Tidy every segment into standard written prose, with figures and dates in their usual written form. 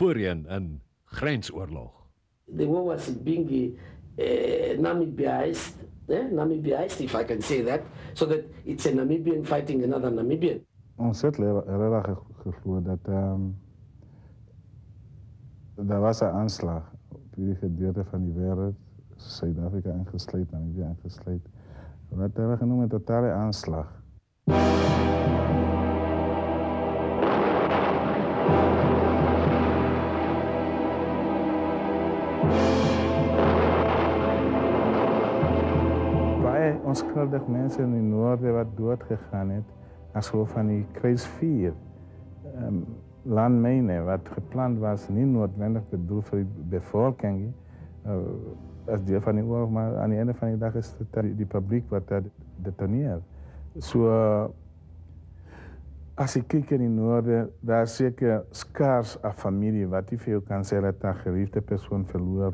voorheen 'n grensoorlog. The war was being Namibiaized, Namibiaized, if I can say that, so that it's a Namibian fighting another Namibian. Ons het regtig geglo dat daar was 'n aanslag op die gedeelte van die wêreld, Suid-Afrika ingesluit, Namibië ingesluit. Wat hulle genoem 'n totale aanslag. Baie onskuldige mense in die noorde wat doodgegaan het as gevolg van die kruisvuur. Landmyne wat gepland was, nie noodwendig bedoel vir die bevolking as deel van die oorlog, maar aan die einde van die dag is dit die publiek wat dat detoneer. So as ek kyk in die noorde, daar is seker skaars 'n familie wat nie veel kan sê dat 'n geliefde persoon verloor,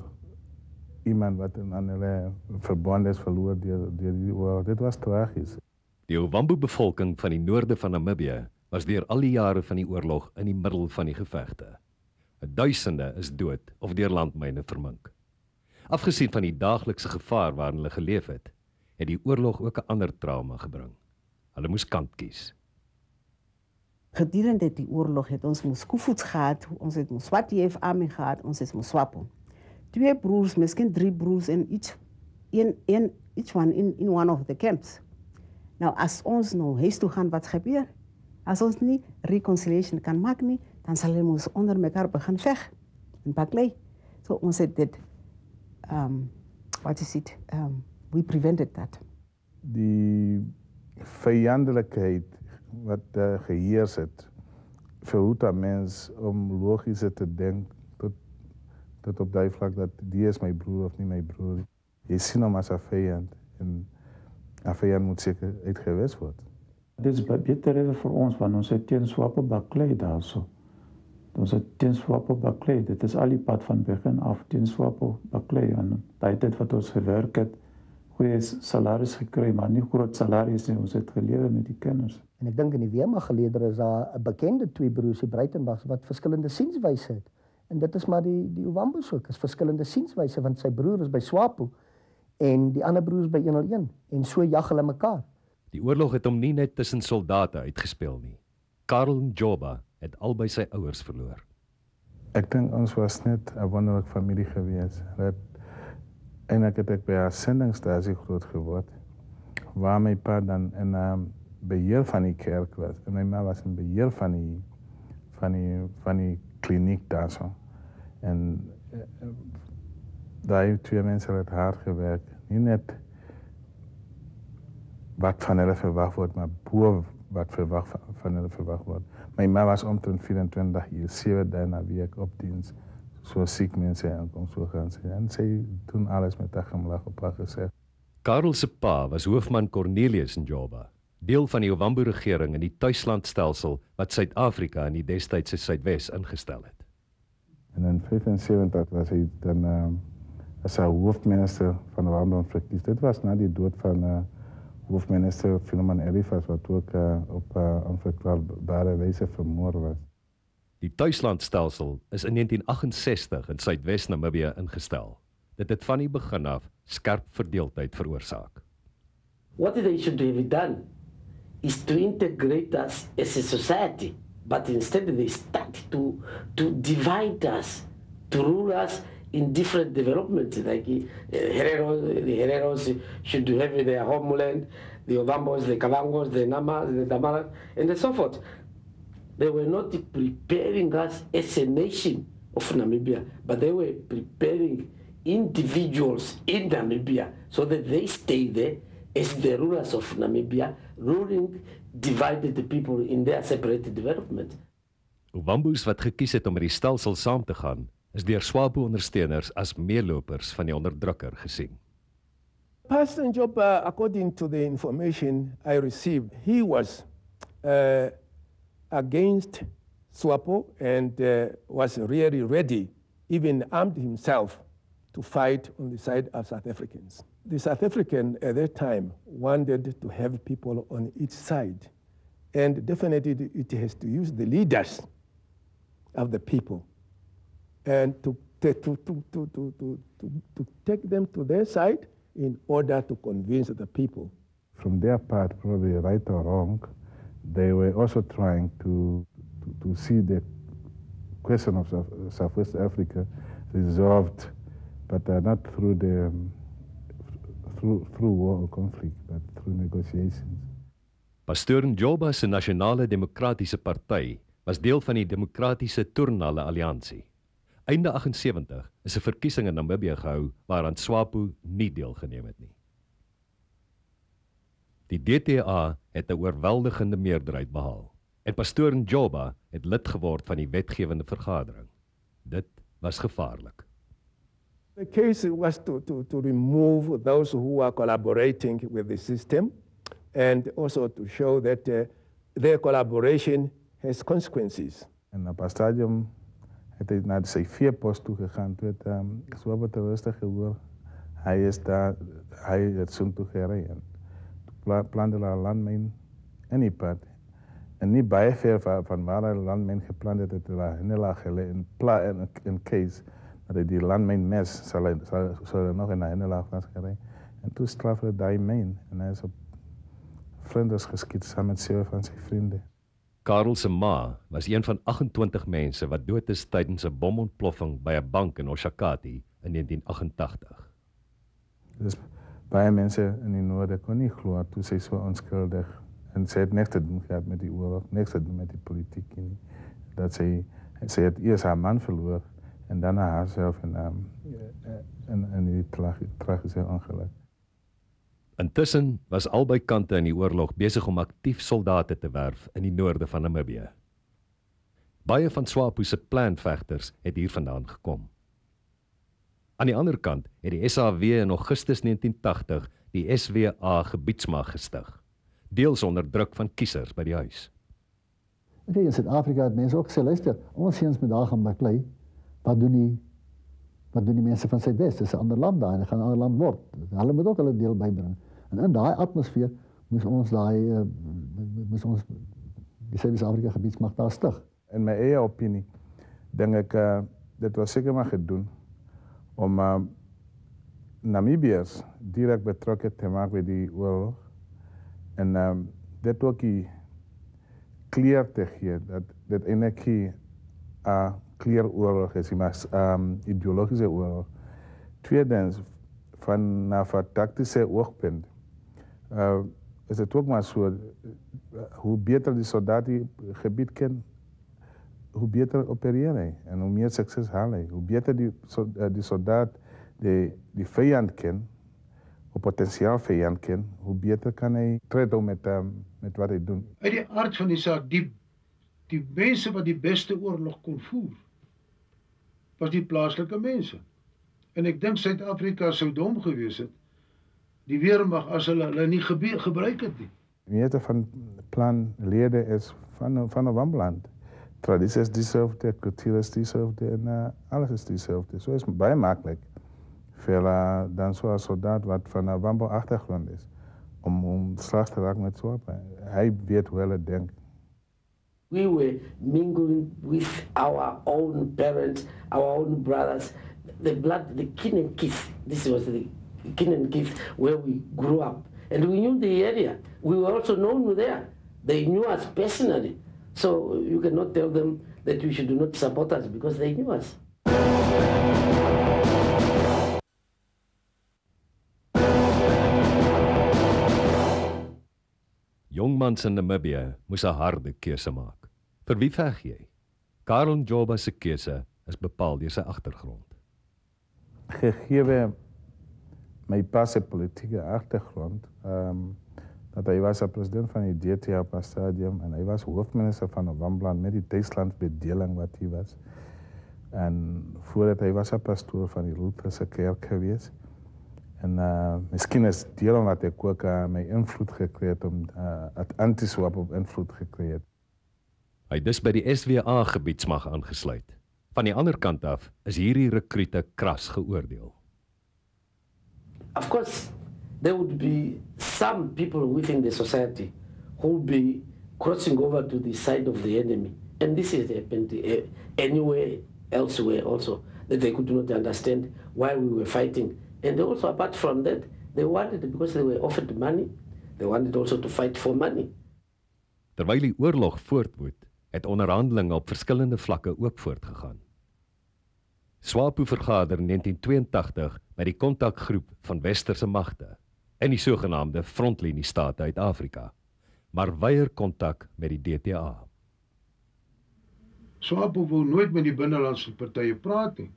iemand wat aan hulle verbond is verloor deur die oorlog. Dit was tragies. Die Ovambo-bevolking van die noorde van Namibië was deur al die jare van die oorlog in die middel van die gevegte. Duisende is dood of deur landmyne vermink. Afgesien van die daaglikse gevaar waarin hulle geleef het, het die oorlog ook 'n ander trauma gebring. Hulle moes kant kies. Gedurende die oorlog het ons Moskufuts gehad, ons het Moswati Army gehad, ons het Moswapo. 2 broers, miskien 3 broers en each one in one of the camps. Nou as ons nou huis toe gaan, wat gebeur? As ons nie reconciliation kan maak nie, dan sal ons onder mekaar begin veg en baklei. So ons het dit we prevented that. Die vyandelikheid wat geheers het, verhoed aan mens om logies te dink tot op die vlak dat die is my broer of nie my broer. Jy sien hom as 'n vyand en 'n vyand moet seker uitgewis word. Dit is beter vir ons, want ons het teen Swapo baklei daarso. Ons het teen Swapo baklei. Dit is al die pad van begin af teen Swapo baklei. En daai tyd wat ons gewerk het, goeie salaris gekry, maar nie groot salaris nie. Ons het gelewe met die kinders. En ek dink in die Weermaggeleedere is daar 'n bekende 2 broers, die Breitenbergs, wat verskillende sienswyse het. En dit is maar die Ovambos ook, is verskillende sienswyse, want sy broer is by Swapo en die ander broer is by 101 en so jag hulle mekaar. Die oorlog het hom nie net tussen soldate uitgespeel nie. Karl Njoba het albei sy ouers verloor. Ek dink ons was net 'n wonderlike familie gewees. Eintlik het ek by 'n sendingstasie groot geword, waar my pa dan in beheer van die kerk was en my ma was in beheer van die kliniek daar so. En daai 2 mense het hard gewerk, nie net wat van hulle verwag word, maar bo wat van hulle verwag word. My ma was omtrent 24 uur, 7 dae na week op diens, so siek mense aankom, so gaan sy. En sy doen alles met 'n glimlag op haar gezicht. Karel se pa was hoofman Cornelius Njoba, deel van die Ovambo-regering in die tuislandstelsel wat Suid-Afrika in die destydse Suidwes ingestel het. En in 1975 was hy dan as 'n hoofminister van Ovambo verkies. Dit was na die dood van hoofminister Philemon Elifas, wat ook op onverklaarbare wyse vermoor was. Die tuislandstelsel is in 1968 in Suidwes Namibië ingestel. Dit het van die begin af skerp verdeeldheid veroorsaak. What they should have done is to integrate us as a society, but instead they start to divide us, to rule us in different developments. Like the Hereros should have their homeland, the Ovambos, the Kavangos, the Namas, the Damaras, and so forth. They were not preparing us as a nation of Namibia, but they were preparing individuals in Namibia so that they stay there as the rulers of Namibia, ruling divided people in their separate development. Ovambos wat gekies het om met die stelsel saam te gaan, is deur Swapo-ondersteuners as meelopers van die onderdrukker gesien. Pastor Njoba, according to the information I received, he was against SWAPO and was really ready, even armed himself, to fight on the side of South Africans. The South African at that time wanted to have people on each side, and definitely it has to use the leaders of the people and to take them to their side in order to convince the people. From their part, probably right or wrong, they were also trying to see the question of Southwest Africa resolved, but not through through war or conflict, but through negotiations. Pastoor Njoba se Nasionale Demokratiese Party was deel van die Demokratiese Toernale Alliansie. Einde 78 is 'n verkiesing in Namibië gehou waaraan SWAPO nie deelgeneem het nie. Die DTA het 'n oorweldigende meerderheid behaal en pastoor Njoba het lid geword van die wetgewende vergadering. Dit was gevaarlik. The case was to remove those who are collaborating with the system and also to show that their collaboration has consequences. En op het stadium het hy na sy veepost toe gegaan, toe het SWAPO te rustig gehoor. Hy het soon toe gery en plande hulle 'n landmyn in die pad. En nie baie ver van waar hy landmyn geplant het hulle hinderlaag gelê in case dat hy die landmyn mes sal hy nog in 'n hinderlaag vasgery. En toe straf hulle daai myn en hy is op vriendes geskiet saam met 7 van sy vriende. Karel se ma was een van 28 mense wat dood is tydens 'n bomontploffing by 'n bank in Oshakati in 1988. Dus baie mense in die noorde kon nie glo toe sy so onskuldig en sy het niks te doen gehad met die oorlog, niks te doen met die politiek nie. Dat sy het eers haar man verloor en dan haarself in die tragiese ongeluk. Intussen was albei kante in die oorlog besig om aktief soldate te werf in die noorde van Namibië. Baie van SWAPO se planvegters het hiervandaan gekom. Aan die ander kant het die SAW in Augustus 1980 die SWA gebiedsmag gestig, deels onder druk van kiesers by die huis. Okay, in Suid-Afrika het mense ook gesê, luister, ons seuns moet daar gaan baklei. Wat doen die mense van Suidwes? Dis 'n ander land daar en gaan 'n ander land word. Hulle moet ook hulle deel bybring. En in daai atmosfeer moes ons die Suid-Afrika gebiedsmag daar stig. In my eie opinie dink ek dit was seker maar gedoen om Namibiërs direk betrokke te maak by die oorlog en dit ook clear te gee dat dit eintlik 'n clear oorlog is, maar ideologische oorlog. Tweedens, van een tactische oogpunt is het ook maar zo, hoe beter die soldaat die gebied kent, hoe beter opereert hij en hoe meer succes haalt hij. Hoe beter die soldaat die vijand kent, of potentieel vijand kent, hoe beter kan hij treden met wat hij doet. Uit die aard van die zaak, die mensen wat die beste oorlog kon voeren, was die plaaslike mense. En ek dink Suid-Afrika sou dom gewees het, die weermag as hulle nie gebruik het nie. Meeste van planlede is van 'n wamland. Traditie is dieselfde, cultuur is dieselfde en alles is dieselfde. So is baie maklik vir dan so 'n soldaat wat van 'n wambel agtergrond is om slag te raak met SWAPO. Hy weet hoe hulle dink. We were mingling with our own parents, our own brothers, the blood, the kin and kith. This was the kin and kith where we grew up. And we knew the area. We were also known there. They knew us personally. So you cannot tell them that we should not support us because they knew us. Jongmans in Namibië moes 'n harde keuse maak. Vir wie veg jy? Karel Njoba se keuse is bepaal deur sy agtergrond. Gegee my pa se politieke agtergrond, dat hy was 'n president van die DTA op 'n stadium en hy was hoofminister van 'n wamland met die Duitsland-bedeling wat hy was. En voordat hy was 'n pastoor van die Lutherse kerk gewees. En miskien is deel omdat ek ook my invloed gekry het om het anti-SWAPO invloed gekry het. Hy het dus by die SWA gebiedsmag aangesluit. Van die ander kant af is hierdie rekrute kras geoordeel. Of course, there would be some people within the society who would be crossing over to the side of the enemy. And this has happened anywhere elsewhere also, that they could not understand why we were fighting. And also, apart from that, they wanted, because they were offered money, they wanted also to fight for money. Terwyl die oorlog voortwoed, het onderhandelinge op verskillende vlakke ook voortgegaan. SWAPO vergader in 1982 by die kontakgroep van westerse magte in die sogenaamde frontliniestate uit Afrika, maar weier kontak met die DTA. SWAPO wou nooit met die binnelandse partye praat nie.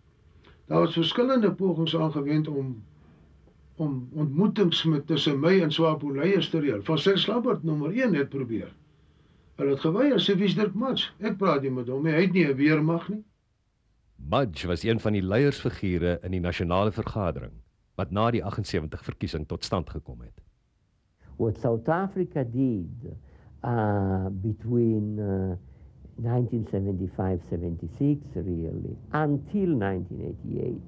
Daar was verskillende pogings aangewend om ontmoetings tussen my en SWAPO leiers te reël. Van Cyril Slabbert nommer 1 het probeer. Hulle het geweier, sê wie's Dirk Mudge? Ek praat nie met hom nie, hy het nie 'n weermag nie. Mudge was een van die leiersfigure in die nasionale vergadering, wat na die 78 verkiesing tot stand gekom het. What South Africa did between 1975-76 really, until 1988,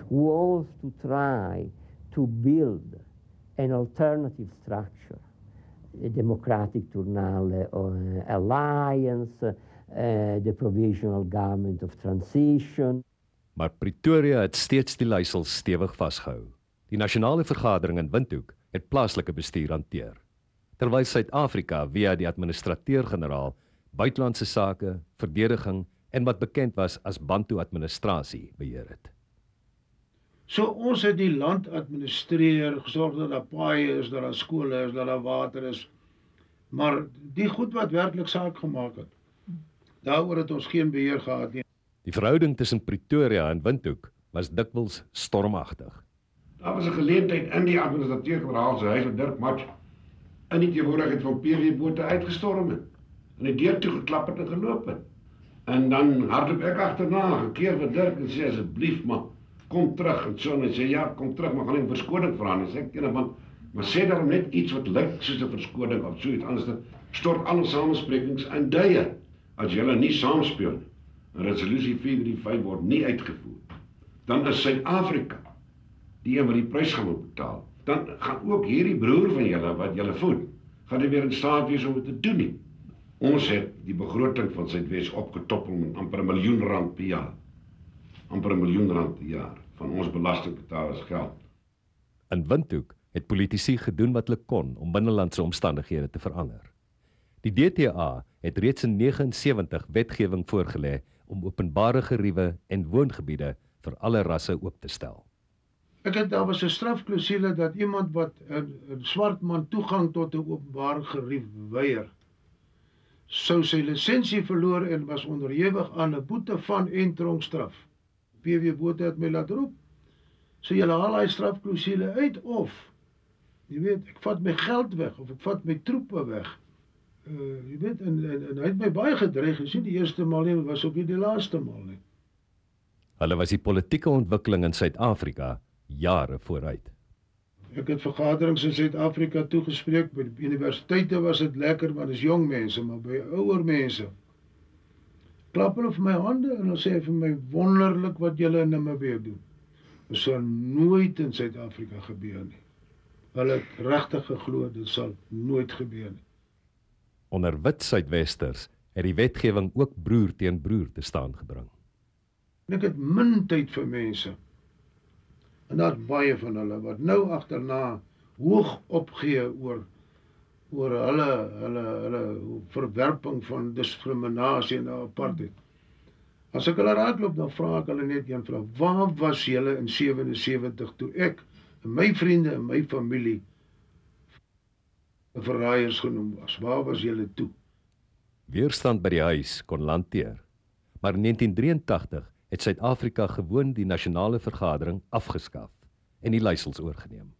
was to try to build an alternative structure, a democratic Turnale alliance, the provisional government of transition. Maar Pretoria het steeds die leiersels stewig vasgehou. Die nasionale vergadering in Windhoek het plaaslike bestuur hanteer, terwyl Suid-Afrika via die administrateur-generaal buitelandse sake, verdediging en wat bekend was as Bantu-administrasie beheer het. So ons het die land administreer, gesorg dat daar paaie is, dat daar skole is, dat daar water is. Maar die goed wat werklik saak gemaak het, daaroor het ons geen beheer gehad nie. Die verhouding tussen Pretoria en Windhoek was dikwels stormagtig. Daar was 'n geleentheid in die administrateur-generaal se huis met Dirk Mudge in die teenwoordigheid van PW-bote uitgestorm het. En die deur toe geklap het en geloop het. En dan hardloop ek agterna, gekeer vir Dirk en sê asseblief man, kom terug. En so en hy sê ja, kom terug, maar gaan nie verskoning vra nie. Sê ek teen hom, maar sê daarom net iets wat lyk soos 'n verskoning of so iets anders, stort alle samesprekings in duie as julle nie saamspeel nie. Resolusie 435 word nie uitgevoer. Dan is Suid-Afrika die een wat die prys gaan betaal. Dan gaan ook hierdie broer van julle wat julle voed, gaan nie weer in staat wees om dit te doen nie. Ons het die begroting van Suidwes opgetoppel met amper R1 miljoen per jaar. Amper R1 miljoen per jaar van ons belastingbetalers geld. In Windhoek het politici gedoen wat hulle kon om binnelandse omstandighede te verander. Die DTA het reeds in 1979 wetgewing voorgelê om openbare geriewe en woongebiede vir alle rasse oop te stel. Daar was 'n strafklausule dat iemand wat 'n swart man toegang tot 'n openbare gerief weier, sou sy lisensie verloor en was onderhewig aan 'n boete van en tronkstraf. PW-bote het my laat roep, so jy haal daai strafklausule uit of, jy weet, ek vat my geld weg of ek vat my troepe weg. Jy weet, en hy het my baie gedreig, en sien die eerste maal nie, was ook nie die laaste maal nie. Hulle was die politieke ontwikkeling in Suid-Afrika jare vooruit. Ek het vergaderings in Suid-Afrika toegespreek, by die universiteite was dit lekker, maar dis jong mense, maar by ouer mense, klap hulle vir my hande, en hulle sê vir my, wonderlik wat julle in Namibië doen. Dit sal nooit in Suid-Afrika gebeur nie. Hulle het regtig geglo, dit sal nooit gebeur nie. Onder wit Suidwesters het die wetgewing ook broer teen broer te staan gebring. Ek het min tyd vir mense, en daar's baie van hulle, wat nou agterna hoog opgee oor hulle verwerping van diskriminasie en apartheid. As ek hulle raakloop, dan vra ek hulle net een vraag, waar was julle in 77 toe ek, en my vriende en my familie, verraaiers genoem was? Waar was julle toe? Weerstand by die huis kon lanteer, maar in 1983 het Suid-Afrika gewoon die nasionale vergadering afgeskaf en die leiersels oorgeneem.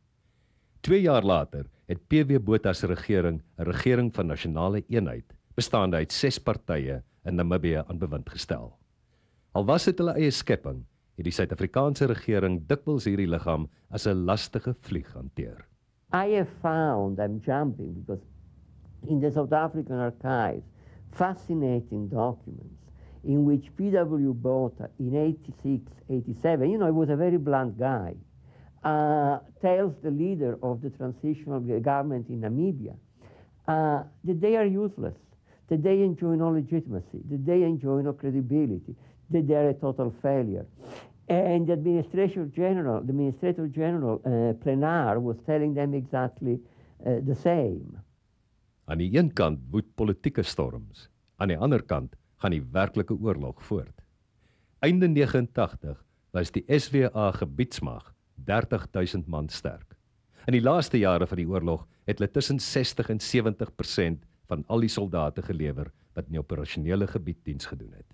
2 jaar later het PW Botha se regering 'n regering van nasionale eenheid, bestaande uit 6 partye in Namibië aan bewind gestel. Al was dit hulle eie skepping, het die Suid-Afrikaanse regering dikwels hierdie liggaam as 'n lastige vlieg hanteer. I have found, I'm jumping, because in the South African archives, fascinating documents in which P.W. Botha in 86, 87, he was a very blunt guy, tells the leader of the transitional government in Namibia that they are useless. that they enjoy no legitimacy, that they enjoy no credibility, that they're a total failure. And the Administrator General, Plenár, was telling them exactly the same. Aan die een kant woed politieke storms, aan die ander kant gaan die werklike oorlog voort. Einde 89 was die SWA gebiedsmag 30.000 man sterk. In die laaste jare van die oorlog het hulle tussen 60 en 70% van al die soldate gelewer wat in die operasionele gebied diens gedoen het.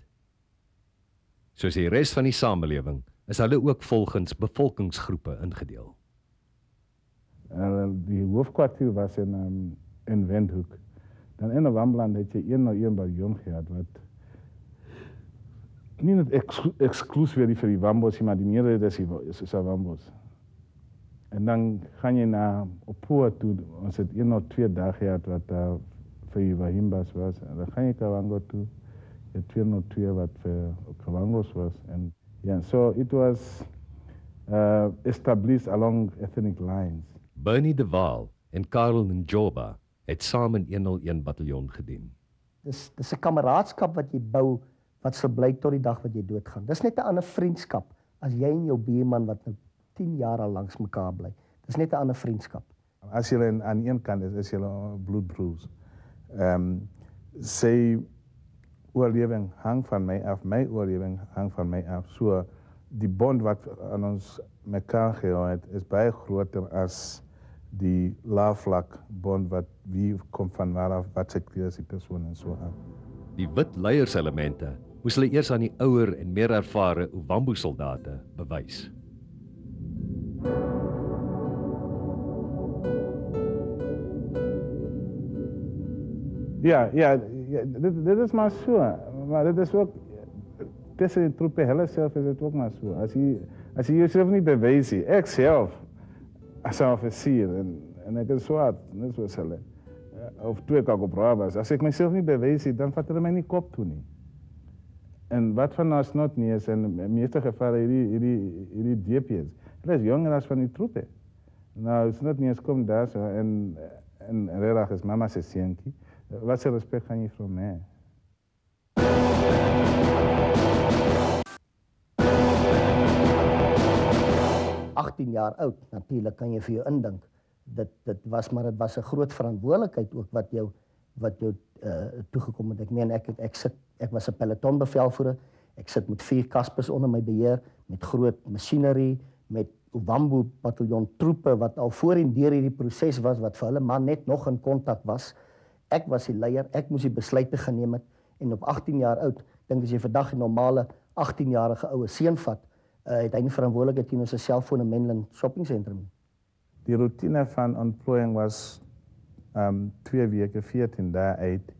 Soos die res van die samelewing is hulle ook volgens bevolkingsgroepe ingedeel. Die hoofdkwartier was in Windhoek. Dan in Wambeland het jy een bataljon gehad wat nie net exclusief vir die Wambos, maar die meerderheid is Wambos. En dan gaan jy na Opoa toe, ons het 1 of 2 dae gehad wat vir die Wahimbas was, en dan gaan jy Kavango toe, jy het 2 of 2 wat vir Kavangos was. En yeah, so it was established along ethnic lines. Bernie de Waal en Karel Njoba het saam in 101 bataljon gedien. Dis 'n kameraadskap wat jy bou, wat sal bly tot die dag wat jy doodgaan. Dis net 'n ander vriendskap as jy en jou buurman wat nou 10 jaar al langs mekaar bly. Dis net 'n ander vriendskap. As jy aan een kant is jy bloedbroers. Sy oorlewing hang van my af, my oorlewing hang van my af. So die bond wat aan ons mekaar gehou het, is baie groter as die laafvlak bond wat wie kom van waar af, wat sy kleer is die persoon en so aan. Die wit leierselemente moes hulle eers aan die ouer en meer ervare Ovambo-soldate bewys. Ja, dit is maar so, maar dit is ook tussen die troepe hulle self is dit ook maar so. As jy jouself nie bewys nie, ek self as 'n offisier en ek is swart, net soos hulle. Of toe ek al op raad was, as ek myself nie bewys nie, dan vat hulle my nie kop toe nie. En wat van ons not nie is, en in meeste gevalle hierdie DP's, hulle is jonger as van die troepe. Nou, is not nie eens kom daar so, en regtig is mama se seentjie. Wat se respect gaan jy van my? Jaar oud, natuurlik kan jy vir jou indink. Dit was 'n groot verantwoordelikheid ook wat jou toegekom het. Ek meen ek was 'n pelotonbevelvoerder. Ek sit met 4 Kaspers onder my beheer, met groot masjinerie, met Ovambo bataljon troepe wat al voorheen deur hierdie proses was, wat vir hulle maar net nog in kontak was. Ek was die leier, ek moes die besluite geneem het, en op 18 jaar oud, dink as jy vandag 'n normale 18-jarige oue seun vat, het hy nie verantwoordelikheid teen ons selfoon in Menlyn shopping sentrum. Die routine van ontplooiing was 2 weke, 14 dae uit.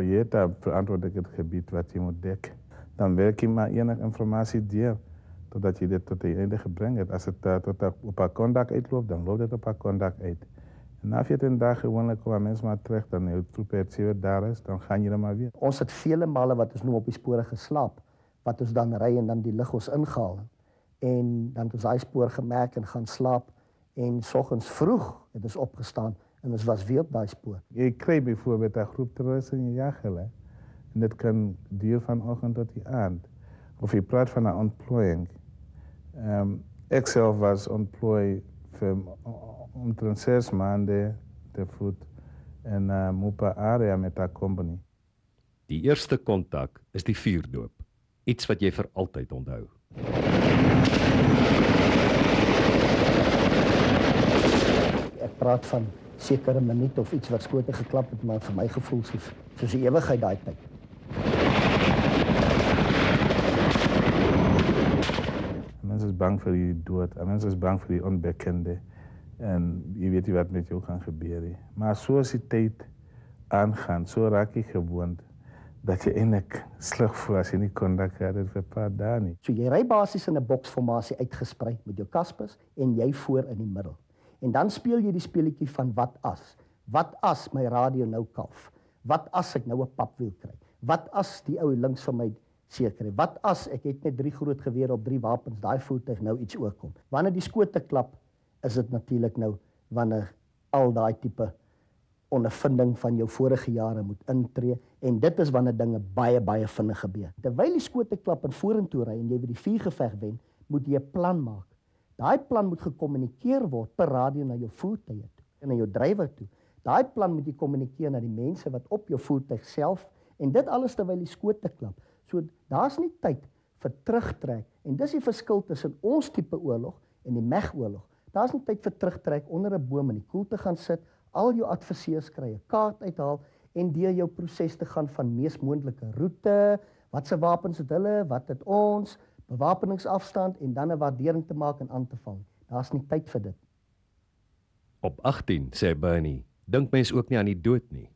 Jy het 'n verantwoordelike gebied wat jy moet dek. Dan werk jy maar enige informasie deur, totdat jy dit tot die einde gebring het. As het op 'n kondak uitloop, dan loop dit op 'n kondak uit. En na 14 dae gewoonlik kom mense maar terug, dan jou troepe het 7 dae is, dan gaan jy dan maar weer. Ons het vele male wat ons noem op die spore geslaap, wat ons dan ry en dan die lig ons ingehaal. En dan het ons daai spoor gemerk en gaan slaap, en soggens vroeg het ons opgestaan en ons was weer op daai spoor. Jy kry byvoorbeeld 'n groep terroriste in jy jag hulle, en dit kan duur van oggend tot die aand. Of jy praat van 'n ontplooiing. Ek self was ontplooi vir omtrent 6 maande te voet in Mopa area met 'n company. Die eerste kontak is die vuurdoop, iets wat jy vir altyd onthou. Ek praat van sekere minuut of iets wat skote geklap het, maar vir my gevoel soos die ewigheid daai tyd. Mense is bang vir die dood, mense is bang vir die onbekende, en jy weet nie wat met jou gaan gebeur nie. Maar soos die tyd aangaan, so raak jy gewoond dat jy eintlik sleg voel as jy nie kontak gehad het vir 'n paar dae nie. So jy ry basies in 'n boksformasie uitgesprei met jou Kaspers en jy voor in die middel. En dan speel jy die speletjie van wat as? Wat as my radio nou kalf? Wat as ek nou 'n papwiel kry? Wat as die ou links van my seker? Wat as ek het net 3 groot gewere op 3 wapens, daai voertuig nou iets oorkom? Wanneer die skote klap, is dit natuurlik nou wanneer al daai tipe ondervinding van jou vorige jare moet intree en dit is wanneer dinge baie vinnig gebeur. Terwyl die skote klap en vorentoe ry en jy by die vuurgeveg wen, moet jy 'n plan maak. Daai plan moet gekommunikeer word per radio na jou voertuie toe en na jou drywer toe. Daai plan moet jy kommunikeer na die mense wat op jou voertuig self en dit alles terwyl die skote klap. So daar's nie tyd vir terugtrek en dis die verskil tussen ons tipe oorlog en die MEG-oorlog. Daar's nie tyd vir terugtrek onder 'n boom in die koelte gaan sit, al jou adviseurs kry 'n kaart uithaal en deur jou proses te gaan van mees moontlike roete, watse wapens het hulle, wat het ons, bewapeningsafstand en dan 'n waardering te maak en aan te val. Daar's nie tyd vir dit. Op 18, sê Bernie, dink mens ook nie aan die dood nie.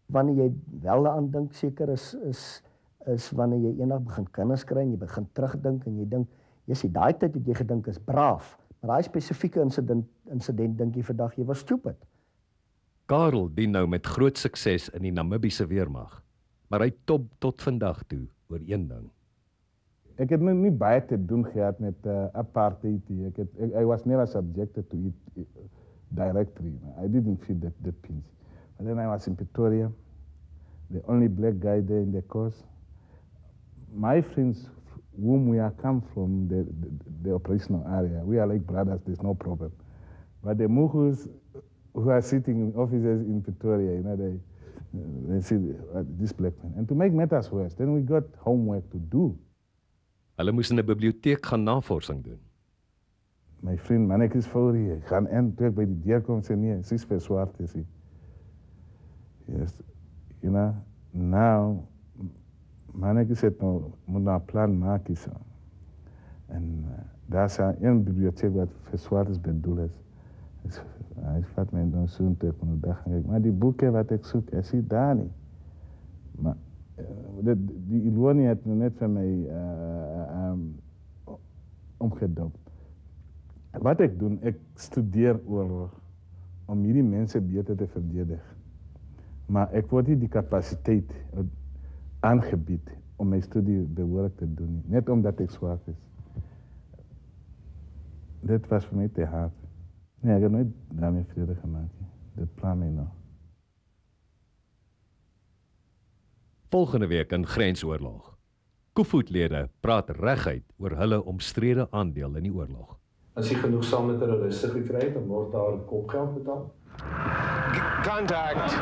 Wanneer jy wel daaraan dink, seker is wanneer jy eendag begin kinders kry en jy begin terugdink en jy dink, jy daai tyd het jy gedink is braaf, maar daai spesifieke insident dink jy vandag jy was stupid. Karel dien nou met groot sukses in die Namibiese weermag, maar hy top tot vandag toe oor een ding. Ek het nie baie te doen gehad met apartheid. I was never subjected to it directly. I didn't feel that pinch. But then I was in Pretoria, the only black guy there in the course. My friends whom we are come from the operational area, we are like brothers, there's no problem. But the Mughus who are sitting in offices in Pretoria, they see this black man. And to make matters worse, then we got homework to do. Hulle moes in 'n biblioteek gaan navorsing doen. My vriend Mannekes Fourie gaan en toe ek by die deur kom sê nee, sy's vir swart is hy. Yes, now Mannekes het nou moet nou 'n plan maak hierso. En daar's 'n biblioteek wat vir swart is bedoel is. Hy vat my dan so toe ek moet dag gaan kyk, maar die boeke wat ek soek, is nie daar nie. Maar die ironie het net vir my omgedop. Wat ek doen, ek studeer oorlog om hierdie mense beter te verdedig. Maar ek word nie die kapasiteit aangebied om my studie behoorlik te doen nie, net omdat ek swak is. Dit was vir my te hard. Nee, ek het nooit daarmee vrede gemaakt. Dit pla my nog. Volgende week in Grensoorlog. Koevoetlede praat reguit oor hulle omstrede aandeel in die oorlog. As jy genoegsame terroriste gekry het, dan word daar kopgeld betaal. Contact.